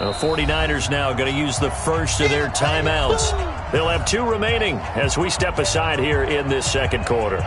The 49ers now going to use the first of their timeouts. They'll have 2 remaining as we step aside here in this second quarter.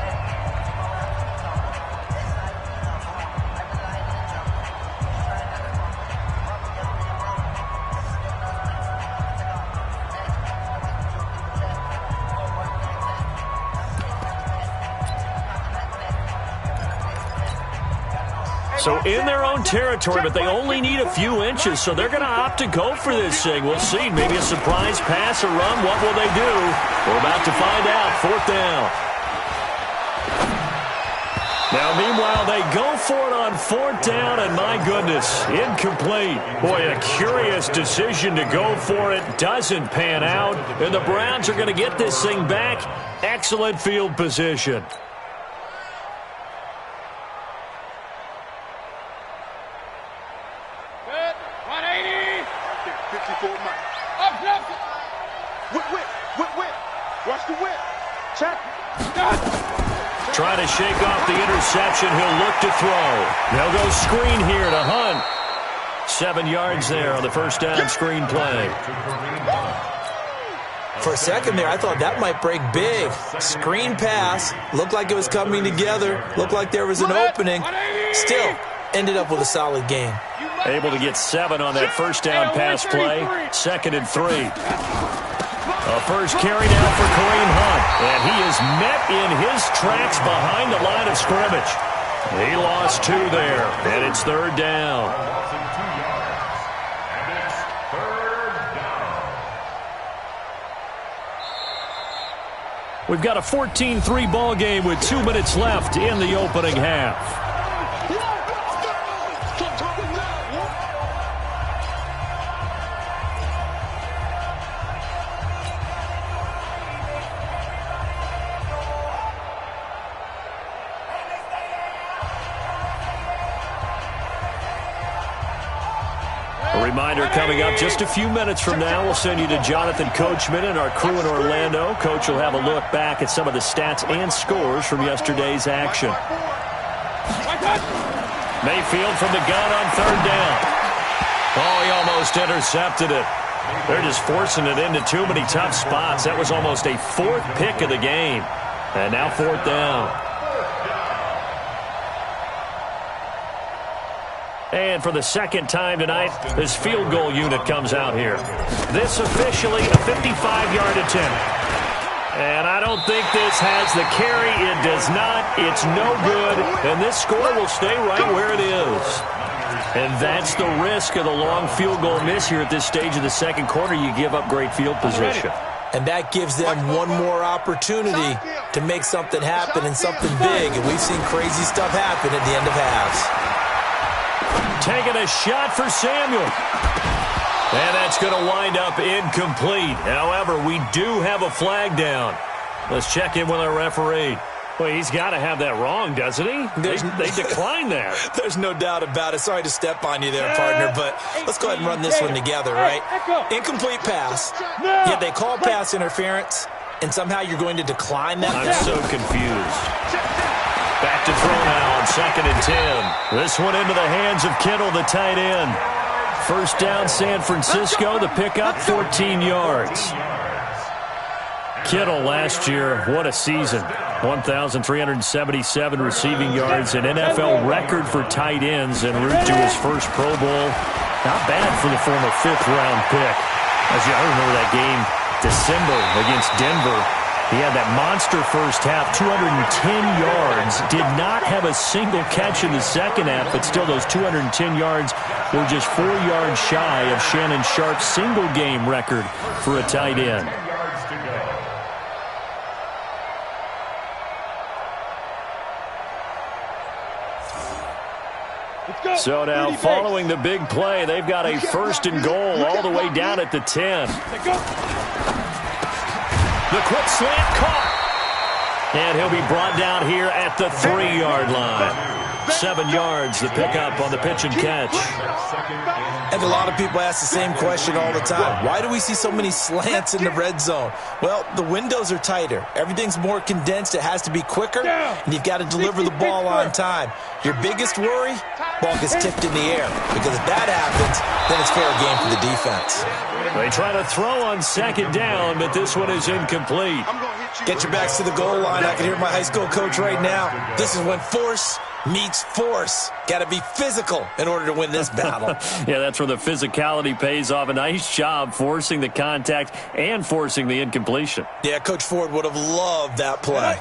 So in their own territory, but they only need a few inches, so they're going to opt to go for this thing. We'll see. Maybe a surprise pass or run. What will they do? We're about to find out. 4th down. Now, meanwhile, they go for it on 4th down, and my goodness, incomplete. Boy, a curious decision to go for it. Doesn't pan out, and the Browns are going to get this thing back. Excellent field position. Trying to shake off the interception. He'll look to throw. They'll go screen here to Hunt. 7 yards there on the first down screen play. For a second there, I thought that might break big. Screen pass. Looked like it was coming together. Looked like there was an opening. Still, ended up with a solid game. Able to get 7 on that first down pass play. 2nd and 3. A first carry now for Kareem Hunt. And he is met in his tracks behind the line of scrimmage. He lost 2 there. And it's 3rd down. We've got a 14-3 ball game with 2 minutes left in the opening half. Reminder coming up just a few minutes from now. We'll send you to Jonathan Coachman and our crew in Orlando. Coach will have a look back at some of the stats and scores from yesterday's action. Mayfield from the gun on 3rd down. Oh, he almost intercepted it. They're just forcing it into too many tough spots. That was almost a 4th pick of the game. And now 4th down. And for the second time tonight, this field goal unit comes out here. This officially a 55-yard attempt. And I don't think this has the carry. It does not. It's no good. And this score will stay right where it is. And that's the risk of the long field goal miss here at this stage of the second quarter. You give up great field position. And that gives them one more opportunity to make something happen and something big. And we've seen crazy stuff happen at the end of halves. Taking a shot for Samuel. And that's going to wind up incomplete. However, we do have a flag down. Let's check in with our referee. Well, he's got to have that wrong, doesn't he? They declined that. There's no doubt about it. Sorry to step on you there, partner, but let's go ahead and run this one together, right? Incomplete pass. Yet they call pass interference, and somehow you're going to decline that I'm pass? so confused. Back to throw now on 2nd and 10. This one into the hands of Kittle, the tight end. First down, San Francisco. The pickup, 14 yards. Kittle last year, what a season. 1,377 receiving yards, an NFL record for tight ends en route to his first Pro Bowl. Not bad for the former 5th-round pick. As you remember that game, December against Denver. He had that monster first half, 210 yards. Did not have a single catch in the second half, but still those 210 yards were just 4 yards shy of Shannon Sharp's single-game record for a tight end. So now, following the big play, they've got a 1st and goal all the way down at the 10. The quick slant caught. And he'll be brought down here at the 3-yard line. 7 yards, the pickup on the pitch and catch. And a lot of people ask the same question all the time. Why do we see so many slants in the red zone? Well, the windows are tighter. Everything's more condensed. It has to be quicker, and you've got to deliver the ball on time. Your biggest worry? ball gets tipped in the air. Because if that happens, then it's fair game for the defense. They try to throw on second down, but this one is incomplete. Get your backs to the goal line. I can hear my high school coach right now. This is when force meets force. Got to be physical in order to win this battle. Yeah, that's where the physicality pays off. A nice job forcing the contact and forcing the incompletion. Yeah, Coach Ford would have loved that play.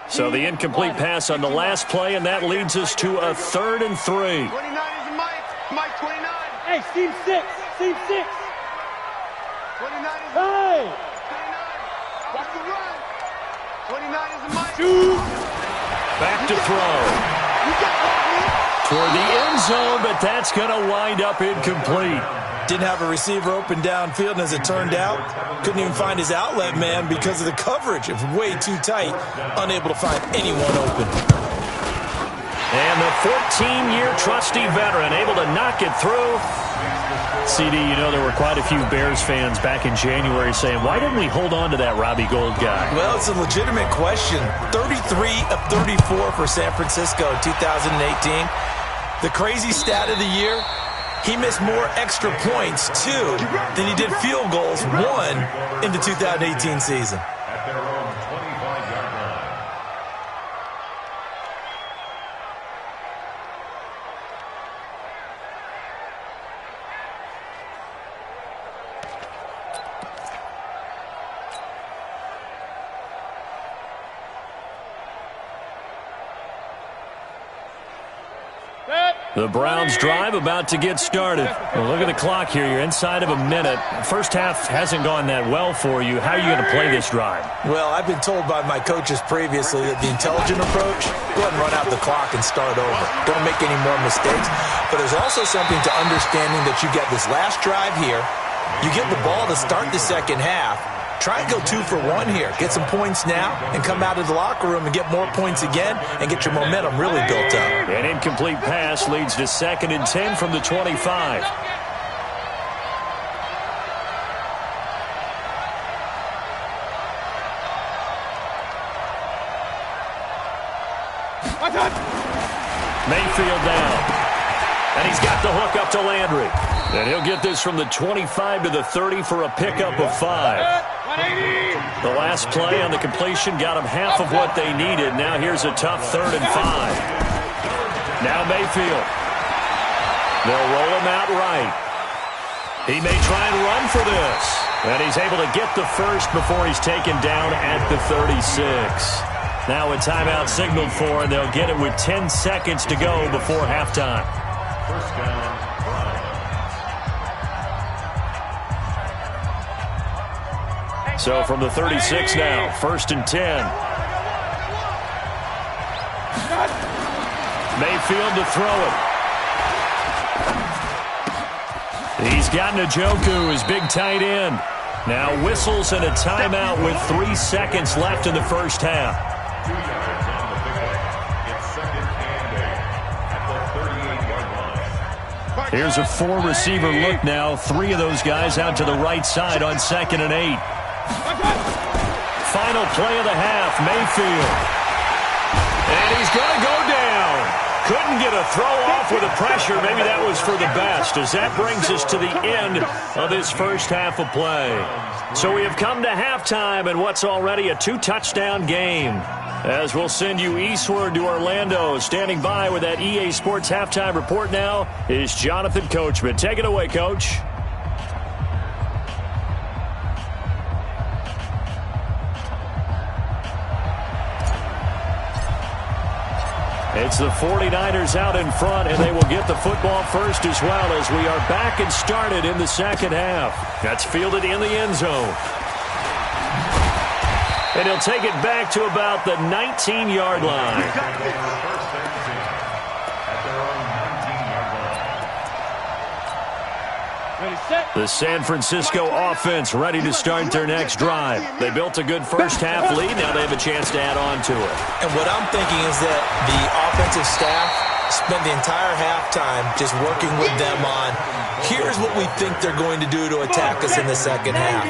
So the incomplete pass on the last play, and that leads us to a 3rd and 3. 29 is Mike. Mike, 29. Hey, Steve 6. Steve 6. 29 is Mike. 29. Watch the run. 29 is Mike. Back to throw. Toward the end zone, but that's going to wind up incomplete. Didn't have a receiver open downfield, and as it turned out, couldn't even find his outlet man because of the coverage. It was way too tight, unable to find anyone open. And the 14-year trusty veteran able to knock it through. CD, you know there were quite a few Bears fans back in January saying, why didn't we hold on to that Robbie Gould guy? Well, it's a legitimate question. 33 of 34 for San Francisco in 2018. The crazy stat of the year, he missed more extra points, 2, than he did field goals, 1, in the 2018 season. The Browns drive about to get started. Well, look at the clock here. You're inside of a minute. First half hasn't gone that well for you. How are you going to play this drive? Well, I've been told by my coaches previously that the intelligent approach, go ahead and run out the clock and start over. Don't make any more mistakes. But there's also something to understanding that you get this last drive here. You get the ball to start the second half. Try and go 2 for 1 here. Get some points now and come out of the locker room and get more points again and get your momentum really built up. An incomplete pass leads to 2nd and 10 from the 25. Mayfield down. And he's got the hook up to Landry. And he'll get this from the 25 to the 30 for a pickup of 5. The last play on the completion got them half of what they needed. Now here's a tough 3rd and 5. Now Mayfield. They'll roll him out right. He may try and run for this. And he's able to get the first before he's taken down at the 36. Now a timeout signaled for, and they'll get it with 10 seconds to go before halftime. First down, so from the 36 now, 1st and 10. Mayfield to throw it. He's got Njoku, his big tight end. Now whistles and a timeout with 3 seconds left in the first half. 2 yards on the pickup. It's 2nd and 8 at the 38-yard line. Here's a 4-receiver look now. 3 of those guys out to the right side on 2nd and 8. Final play of the half, Mayfield. And he's going to go down. Couldn't get a throw off with the pressure. Maybe that was for the best, as that brings us to the end of this first half of play. So we have come to halftime in what's already a 2-touchdown game. As we'll send you eastward to Orlando. Standing by with that EA Sports halftime report now is Jonathan Coachman. Take it away, Coach. It's the 49ers out in front, and they will get the football first as well, as we are back and started in the second half. That's fielded in the end zone. And he'll take it back to about the 19-yard line. The San Francisco offense ready to start their next drive. They built a good first half lead. Now they have a chance to add on to it. And what I'm thinking is that the offensive staff spent the entire halftime just working with them on, here's what we think they're going to do to attack us in the second half.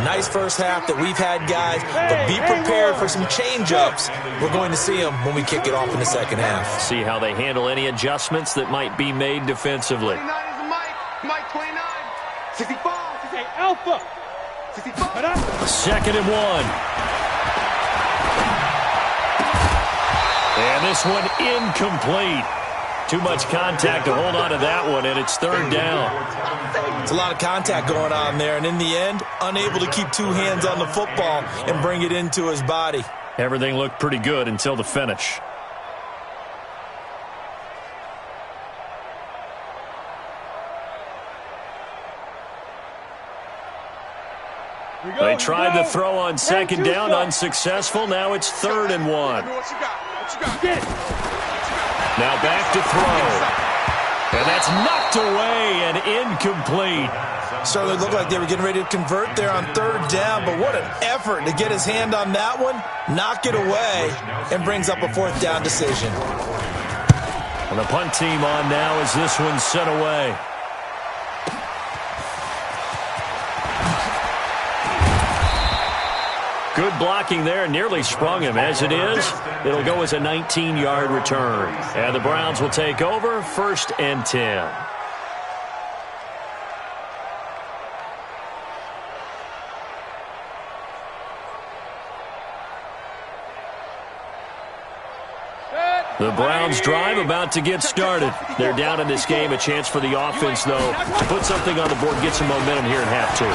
Nice first half that we've had, guys, but be prepared for some change-ups. We're going to see them when we kick it off in the second half. See how they handle any adjustments that might be made defensively. 29 is Mike 29. 65. Hey, Alpha. 65. Second and 1. And this one incomplete. Too much contact to hold on to that one, and it's third down. It's a lot of contact going on there, and in the end, unable to keep two hands on the football and bring it into his body. Everything looked pretty good until the finish. They tried the throw on second down, unsuccessful. Now it's third and 1. Now back to throw. And that's knocked away and incomplete. Certainly looked like they were getting ready to convert there on third down, but what an effort to get his hand on that one, knock it away, and brings up a fourth down decision. And the punt team on now as this one's sent away. Good blocking there, nearly sprung him. As it is, it'll go as a 19-yard return. And the Browns will take over, 1st and 10. The Browns drive about to get started. They're down in this game. A chance for the offense, though, to put something on the board, get some momentum here in half 2.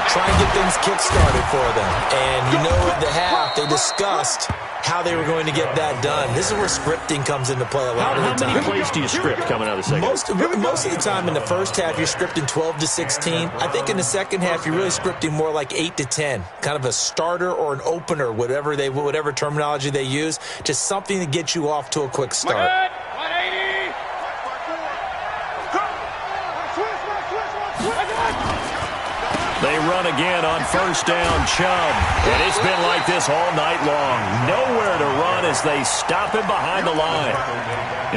Try and get things kick-started for them. And you know at the half, they discussed how they were going to get that done. This is where scripting comes into play a lot of the time. How many plays do you script coming out of the second? Most of the time in the first half, you're scripting 12 to 16. I think in the second half, you're really scripting more like 8 to 10. Kind of a starter or an opener, whatever terminology they use. Just something to get you off to a quick start. They run again on first down, Chubb. And it's been like this all night long. Nowhere to run as they stop him behind the line.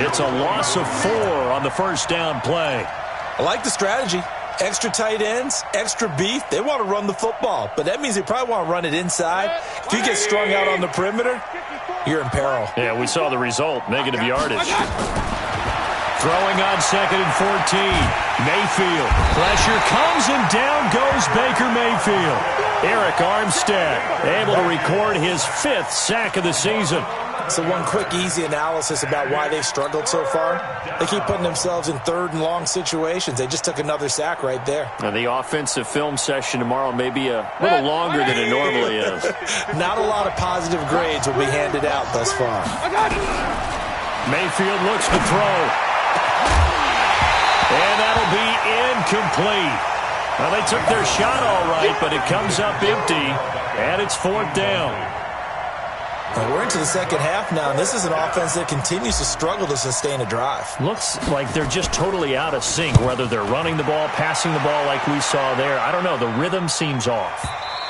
It's a loss of 4 on the first down play. I like the strategy. Extra tight ends, extra beef. They want to run the football, but that means they probably want to run it inside. If you get strung out on the perimeter, you're in peril. Yeah, we saw the result, negative yardage. Throwing on 2nd and 14. Mayfield. Pressure comes and down goes Baker Mayfield. Eric Armstead able to record his 5th sack of the season. So one quick, easy analysis about why they've struggled so far. They keep putting themselves in 3rd and long situations. They just took another sack right there. Now the offensive film session tomorrow may be a little longer than it normally is. Not a lot of positive grades will be handed out thus far. Mayfield looks to throw. And that'll be incomplete. Well, they took their shot all right, but it comes up empty, and it's 4th down. Well, we're into the second half now, and this is an offense that continues to struggle to sustain a drive. Looks like they're just totally out of sync, whether they're running the ball, passing the ball like we saw there. I don't know. The rhythm seems off.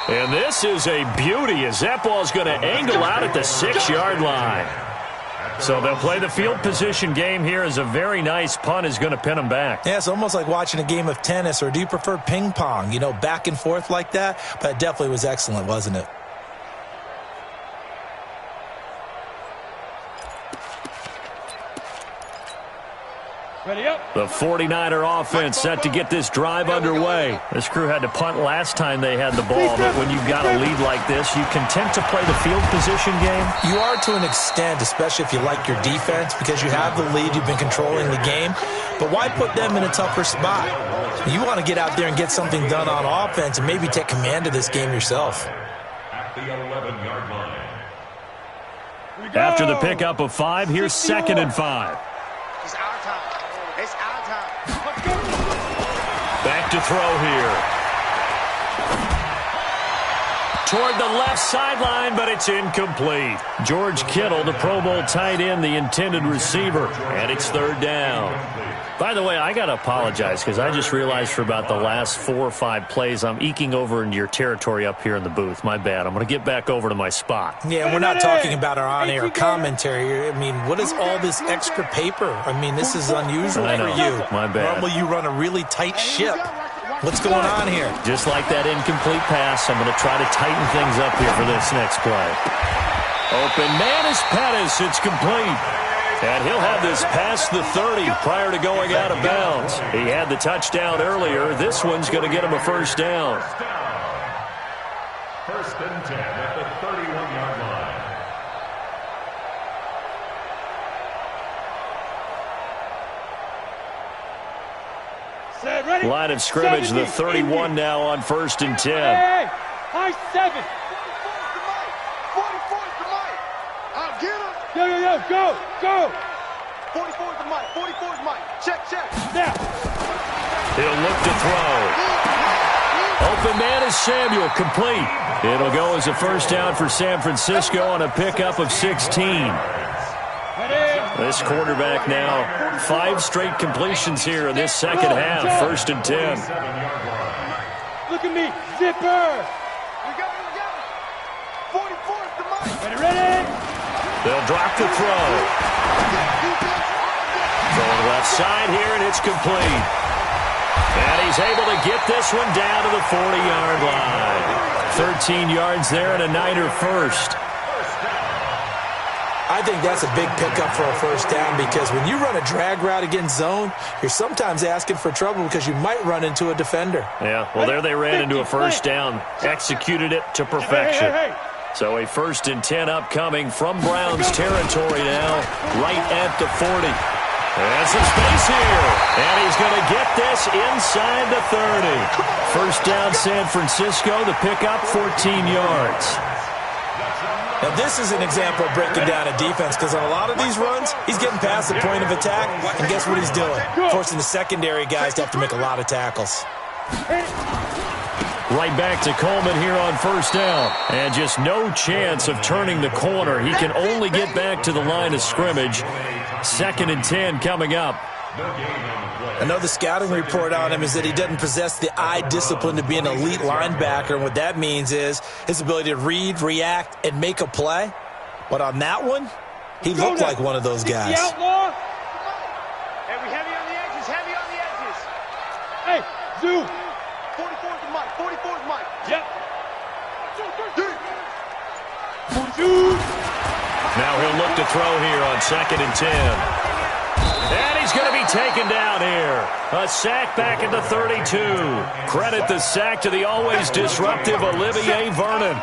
And this is a beauty as that ball's going to angle out at the 6-yard line. So they'll play the field position game here as a very nice punt is going to pin them back. Yeah, it's almost like watching a game of tennis, or do you prefer ping pong? You know, back and forth like that? But it definitely was excellent, wasn't it? Ready up. The 49er offense set to get this drive underway. This crew had to punt last time they had the ball, but when you've got a lead like this, you content to play the field position game? You are to an extent, especially if you like your defense, because you have the lead, you've been controlling the game. But why put them in a tougher spot? You want to get out there and get something done on offense and maybe take command of this game yourself. At the 11-yard line. After the pickup of 5, here's 2nd and 5. It's our time. It's our time. Let's go. Back to throw here. Toward the left sideline, but it's incomplete. George Kittle, the Pro Bowl tight end, the intended receiver, and it's 3rd down. By the way, I got to apologize because I just realized for about the last 4 or 5 plays, I'm eking over into your territory up here in the booth. My bad. I'm going to get back over to my spot. Yeah, we're not talking about our on-air commentary here. I mean, what is all this extra paper? I mean, this is unusual for you. My bad. Normally you run a really tight ship. What's going on here? Just like that incomplete pass, I'm going to try to tighten things up here for this next play. Open man is Pettis. It's complete. And he'll have this past the 30 prior to going out of bounds. He had the touchdown earlier. This one's going to get him a first down. First and 10 at the 31-yard line. Line of scrimmage, the 31 now on first and 10. Hey, high 7. 44 is the mic. I'll get him. Yo, go. 44 is the mic. 44 is Mike. Check. Now. He'll look to throw. Open man is Samuel, complete. It'll go as a first down for San Francisco on a pickup of 16. This quarterback now, 5 straight completions here in this second half, first and 10. Look at me, zipper. We got it. 44 is the mic. Ready? They'll drop the throw. Throwing left side here, and it's complete. And he's able to get this one down to the 40-yard line. 13 yards there and a Niner first. I think that's a big pickup for a first down because when you run a drag route against zone, you're sometimes asking for trouble because you might run into a defender. Yeah, well, there they ran into a first down, executed it to perfection. So a first and 10 upcoming from Browns territory now, right at the 40. And some space here, and he's going to get this inside the 30. First down San Francisco, the pickup 14 yards. Now, this is an example of breaking down a defense because on a lot of these runs, he's getting past the point of attack, and guess what he's doing? Forcing the secondary guys to have to make a lot of tackles. Right back to Coleman here on first down, and just no chance of turning the corner. He can only get back to the line of scrimmage. Second and 10 coming up. I know the scouting report on him is that he doesn't possess the eye discipline to be an elite linebacker, and what that means is his ability to read, react, and make a play. But on that one, he looked like one of those guys. Hey, we heavy on the edges, Hey, Zoo. 44 is the mic, 44 is Mike. Yep. Now he'll look to throw here on second and 10. And he's going to be taken down here. A sack back at the 32. Credit the sack to the always disruptive Olivier Vernon.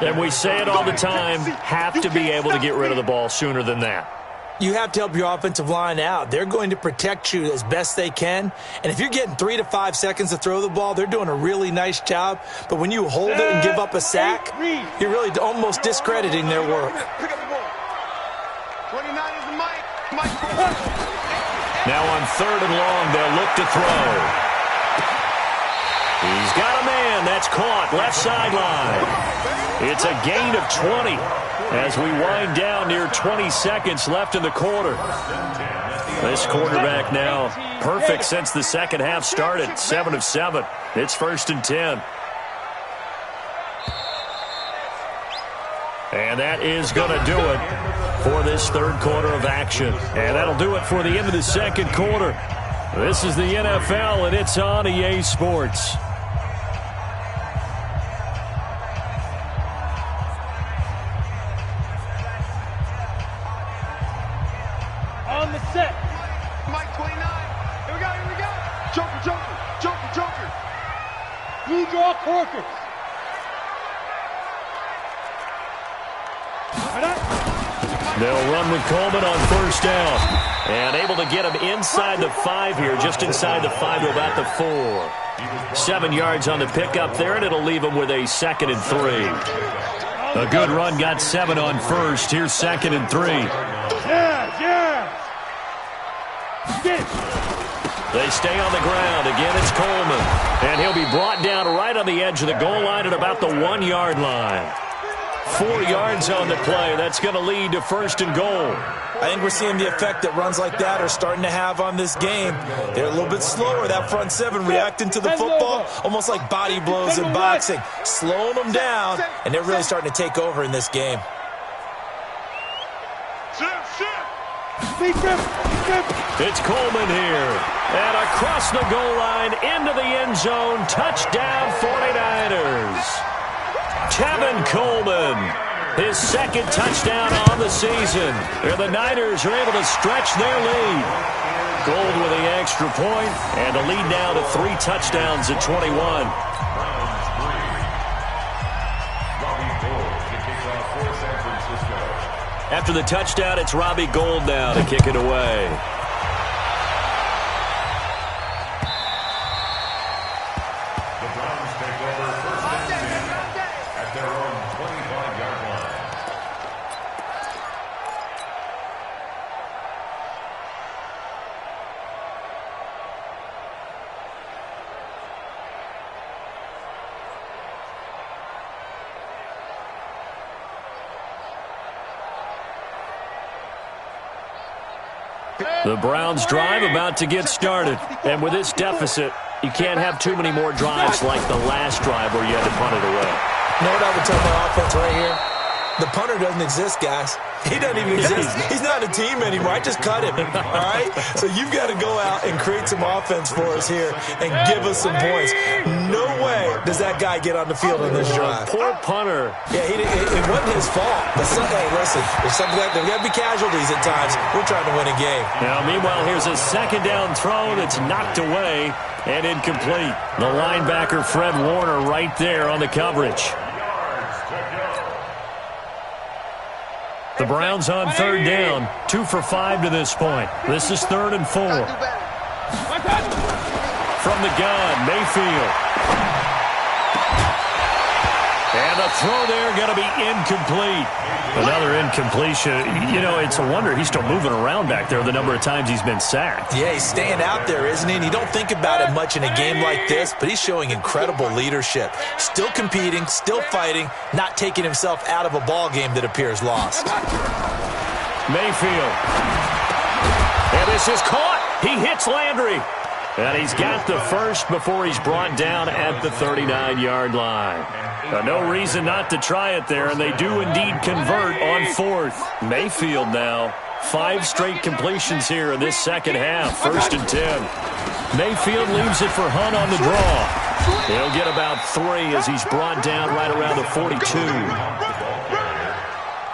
And we say it all the time, have to be able to get rid of the ball sooner than that. You have to help your offensive line out. They're going to protect you as best they can. And if you're getting 3 to 5 seconds to throw the ball, they're doing a really nice job. But when you hold it and give up a sack, you're really almost discrediting their work. 29 is the mic. Now on third and long, they'll look to throw. He's got a man. That's caught. Left sideline. It's a gain of 20 as we wind down near 20 seconds left in the quarter. This quarterback now perfect since the second half started. 7 of 7. It's first and 10. And that is going to do it for this third quarter of action. And that'll do it for the end of the second quarter. This is the NFL, and it's on EA Sports. On the set. Mike 29. Here we go. Joker. Blue draw Corker. They'll run with Coleman on first down. And able to get him inside the 5 here, just inside the 5 to about the 4. 7 yards on the pickup there, and it'll leave him with a second and 3. A good run, got 7 on first. Here's second and 3. They stay on the ground. Again, it's Coleman. And he'll be brought down right on the edge of the goal line at about the 1-yard line. 4 yards on the play. That's going to lead to first and goal. I think we're seeing the effect that runs like that are starting to have on this game. They're a little bit slower, that front 7, reacting to the football, almost like body blows in boxing, slowing them down, and they're really starting to take over in this game. It's Coleman here. And across the goal line, into the end zone, touchdown 49ers. Tevin Coleman, his second touchdown on the season. And the Niners are able to stretch their lead. Gold with the extra point, and a lead now to 3 touchdowns at 21. After the touchdown, it's Robbie Gould now to kick it away. The Browns take over first and 10 at their own 25-yard line. The Browns drive about to get started. And with this deficit, you can't have too many more drives like the last drive where you had to punt it away. You know what I would tell my offense right here? The punter doesn't exist, guys. He doesn't even exist. He's not a team anymore. I just cut him, all right? So you've got to go out and create some offense for us here and give us some points. No way does that guy get on the field on this drive. Poor punter. Yeah, it wasn't his fault. But hey, listen, there's got to be casualties at times. We're trying to win a game. Now, meanwhile, here's a second down throw that's knocked away and incomplete. The linebacker, Fred Warner, right there on the coverage. The Browns on third down, 2 for 5 to this point. This is 3rd and 4. From the gun, Mayfield. And the throw there going to be incomplete. Another incompletion. You know, it's a wonder he's still moving around back there the number of times he's been sacked. Yeah, he's staying out there, isn't he? And you don't think about it much in a game like this, but he's showing incredible leadership. Still competing, still fighting, not taking himself out of a ball game that appears lost. Mayfield. And this is caught. He hits Landry. And he's got the first before he's brought down at the 39-yard line. No reason not to try it there, and they do indeed convert on 4th. Mayfield now, 5 straight completions here in this second half, 1st and 10. Mayfield leaves it for Hunt on the draw. He'll get about 3 as he's brought down right around the 42.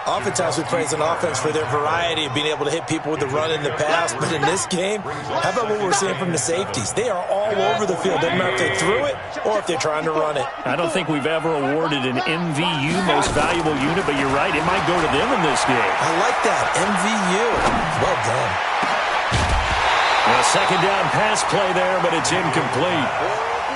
Oftentimes we praise an offense for their variety of being able to hit people with the run in the pass, but in this game, how about what we're seeing from the safeties? They are all over the field. Doesn't matter if they threw it or if they're trying to run it. I don't think we've ever awarded an MVU, most valuable unit, but you're right, it might go to them in this game. I like that, MVU. Well done. A second down pass play there, but it's incomplete.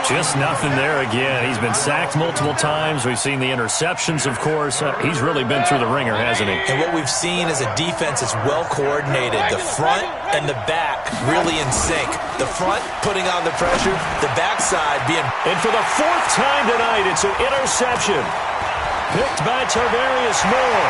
Just nothing there again. He's been sacked multiple times. We've seen the interceptions, of course. He's really been through the ringer, hasn't he? And what we've seen is a defense that's well coordinated. The front and the back really in sync. The front putting on the pressure, the backside being... And for the 4th time tonight, it's an interception. Picked by Tarvarius Moore.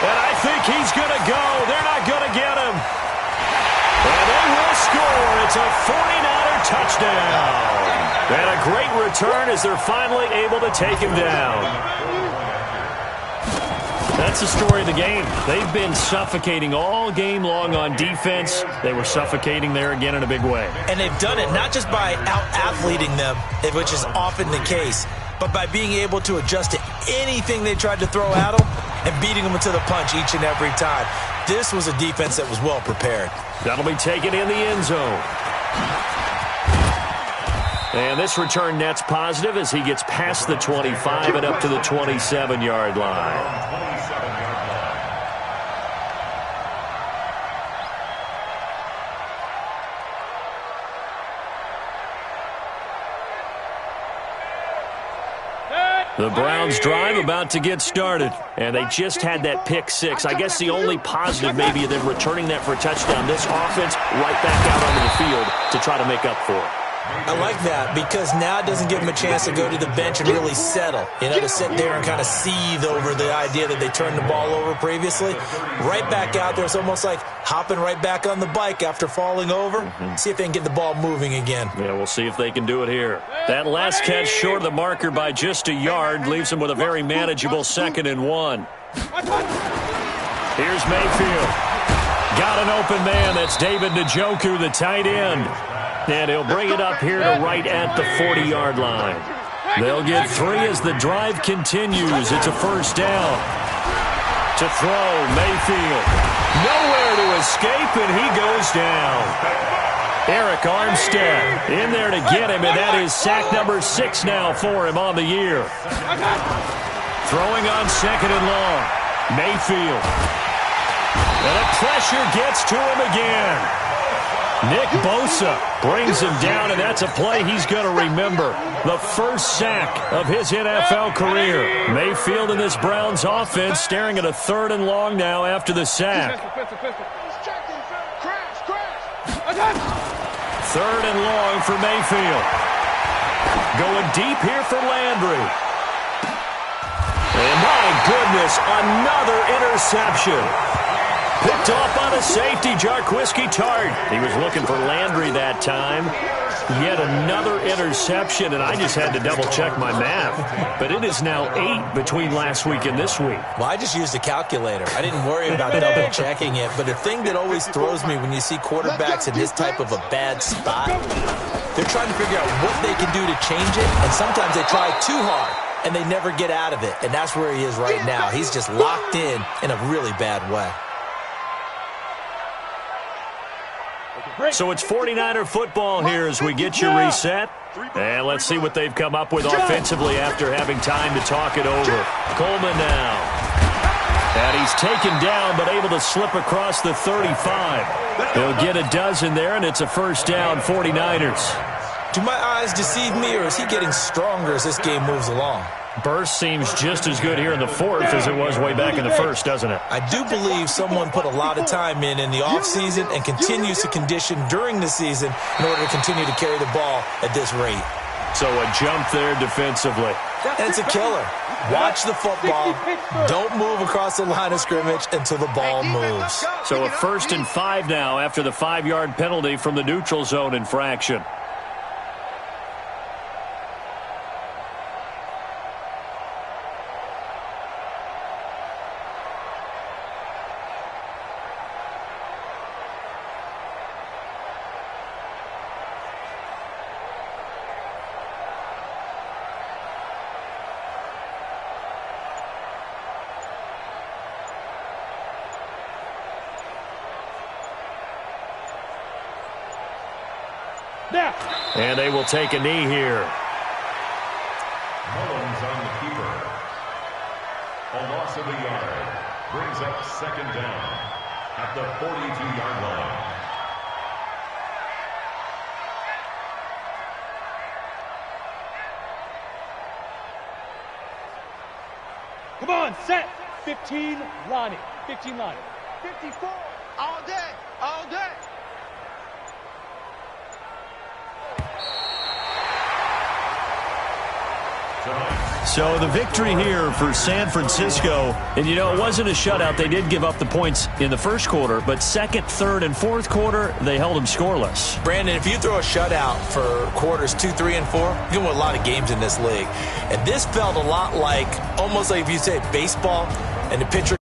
And I think he's going to go. They're not going to get him. And they will score. It's a 49er touchdown. And a great return as they're finally able to take him down. That's the story of the game. They've been suffocating all game long on defense. They were suffocating there again in a big way. And they've done it not just by out-athleting them, which is often the case, but by being able to adjust to anything they tried to throw at them and beating them to the punch each and every time. This was a defense that was well prepared. That'll be taken in the end zone. And this return net's positive as he gets past the 25 and up to the 27-yard line. The Browns drive about to get started, and they just had that pick 6. I guess the only positive maybe of them returning that for a touchdown. This offense right back out onto the field to try to make up for it. I like that because now it doesn't give them a chance to go to the bench and really settle, to sit there and kind of seethe over the idea that they turned the ball over previously. Right back out there, it's almost like hopping right back on the bike after falling over. See if they can get the ball moving again. Yeah, we'll see if they can do it here. That last catch short of the marker by just a yard leaves them with a very manageable 2nd and 1. Here's Mayfield. Got an open man. That's David Njoku, the tight end. And he'll bring it up here to right at the 40-yard line. They'll get 3 as the drive continues. It's a first down. To throw, Mayfield. Nowhere to escape, and he goes down. Eric Armstead in there to get him, and that is sack number 6 now for him on the year. Throwing on second and long. Mayfield. And the pressure gets to him again. Nick Bosa brings him down, and that's a play he's going to remember. The first sack of his NFL career. Mayfield in this Browns offense staring at a 3rd and long now after the sack. 3rd and long for Mayfield. Going deep here for Landry. And my goodness, another interception. Picked off by the safety, Jarquiski Tart. He was looking for Landry that time. Yet another interception, and I just had to double-check my math. But it is now 8 between last week and this week. Well, I just used a calculator. I didn't worry about double-checking it. But the thing that always throws me when you see quarterbacks in this type of a bad spot, they're trying to figure out what they can do to change it, and sometimes they try too hard, and they never get out of it. And that's where he is right now. He's just locked in a really bad way. So it's 49er football here as we get you reset. And let's see what they've come up with offensively after having time to talk it over. Coleman now. And he's taken down but able to slip across the 35. He'll get a dozen there, and it's a first down, 49ers. Do my eyes deceive me, or is he getting stronger as this game moves along? Burst seems just as good here in the 4th as it was way back in the 1st, doesn't it? I do believe someone put a lot of time in the offseason and continues to condition during the season in order to continue to carry the ball at this rate. So a jump there defensively. And it's a killer. Watch the football. Don't move across the line of scrimmage until the ball moves. So a 1st and 5 now after the 5-yard penalty from the neutral zone infraction. And they will take a knee here. Mullins on the keeper. A loss of a yard. Brings up second down at the 42-yard line. Come on, set. 15, Lonnie. 15, Lonnie. 54, all day, all day. So the victory here for San Francisco, and you know, it wasn't a shutout. They did give up the points in the first quarter, but second, third, and fourth quarter, they held them scoreless. Brandon, if you throw a shutout for quarters 2, 3, and 4, you're going to win a lot of games in this league. And this felt a lot like, almost like if you say baseball, and the pitcher